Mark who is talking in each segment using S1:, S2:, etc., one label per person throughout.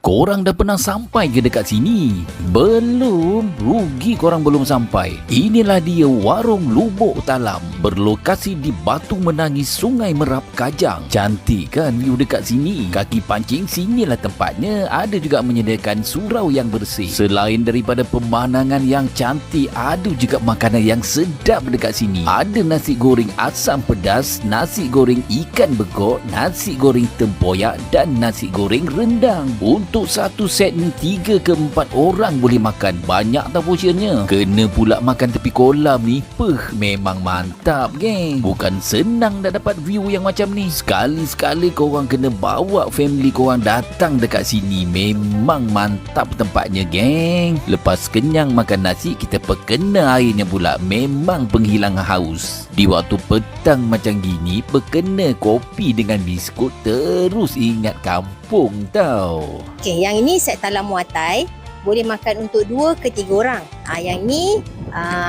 S1: Korang dah pernah sampai ke dekat sini? Belum? Rugi korang belum sampai. Inilah dia Warung Lubuk Talam, berlokasi di Batu Menangis, Sungai Merap, Kajang. Cantik kan view dekat sini? Kaki pancing sinilah tempatnya. Ada juga menyediakan surau yang bersih. Selain daripada pemandangan yang cantik, ada juga makanan yang sedap dekat sini. Ada nasi goreng asam pedas, nasi goreng ikan bekok, nasi goreng tempoyak dan nasi goreng rendang. Untuk satu set ni 3 ke 4 orang boleh makan. Banyak tau portionnya. Kena pula makan tepi kolam ni. Memang mantap geng. Bukan senang dah dapat view yang macam ni. Sekali-sekali korang kena bawa family korang datang dekat sini. Memang mantap tempatnya geng. Lepas kenyang makan nasi, kita perkena airnya pula. Memang penghilang haus. Di waktu petang macam gini, perkena kopi dengan biskut, terus ingat kampung tau.
S2: Okey, yang ini set talam muatai. Boleh makan untuk 2 ke 3 orang. Yang ni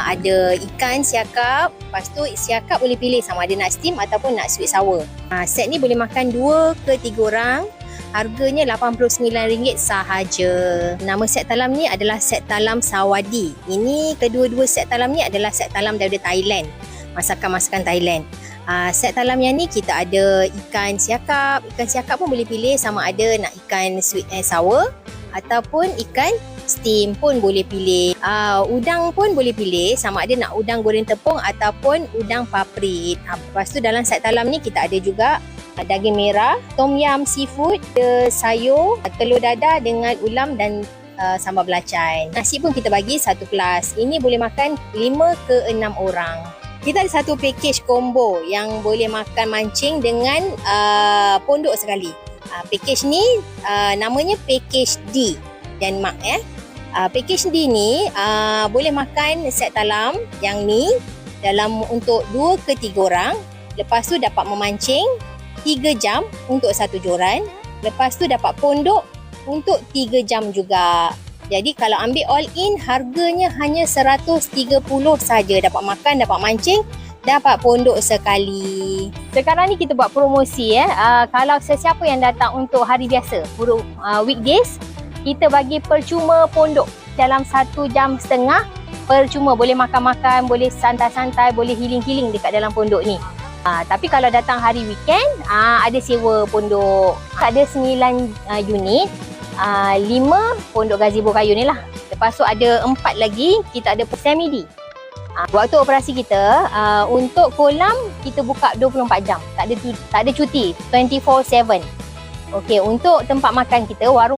S2: ada ikan siakap. Lepas tu siakap boleh pilih sama ada nak steam ataupun nak sweet sour. Set ni boleh makan 2 ke 3 orang. Harganya RM89 sahaja. Nama set talam ni adalah set talam Sawadi. Ini kedua-dua set talam ni adalah set talam daripada Thailand. Masakan-masakan Thailand. Set talam yang ni kita ada ikan siakap. Ikan siakap pun boleh pilih sama ada nak ikan sweet and sour ataupun ikan steam pun boleh pilih. Udang pun boleh pilih sama ada nak udang goreng tepung ataupun udang paprit. Lepas tu dalam set talam ni kita ada juga daging merah, tom yum seafood, sayur, telur dadah dengan ulam dan sambal belacan. Nasi pun kita bagi satu kelas. Ini boleh makan 5 ke 6 orang. Kita ada satu package combo yang boleh makan mancing dengan pondok sekali. Package ni namanya package D Denmark ya. Package D ni boleh makan set talam yang ni dalam untuk 2 ke 3 orang. Lepas tu dapat memancing 3 jam untuk satu joran. Lepas tu dapat pondok untuk 3 jam juga. Jadi kalau ambil all in, harganya hanya 130 saja. Dapat makan, dapat mancing, dapat pondok sekali. Sekarang ni kita buat promosi kalau sesiapa yang datang untuk hari biasa, weekdays, kita bagi percuma pondok dalam 1.5 jam. Percuma, boleh makan-makan, boleh santai-santai, boleh healing-healing dekat dalam pondok ni. Tapi kalau datang hari weekend, ada sewa pondok. Ada 9 unit. 5 pondok gazebo kayu ni lah. Lepas tu ada 4 lagi, kita ada semi-D. Waktu operasi kita, untuk kolam kita buka 24 jam. Tak ada cuti, 24/7. Okey, untuk tempat makan kita, warung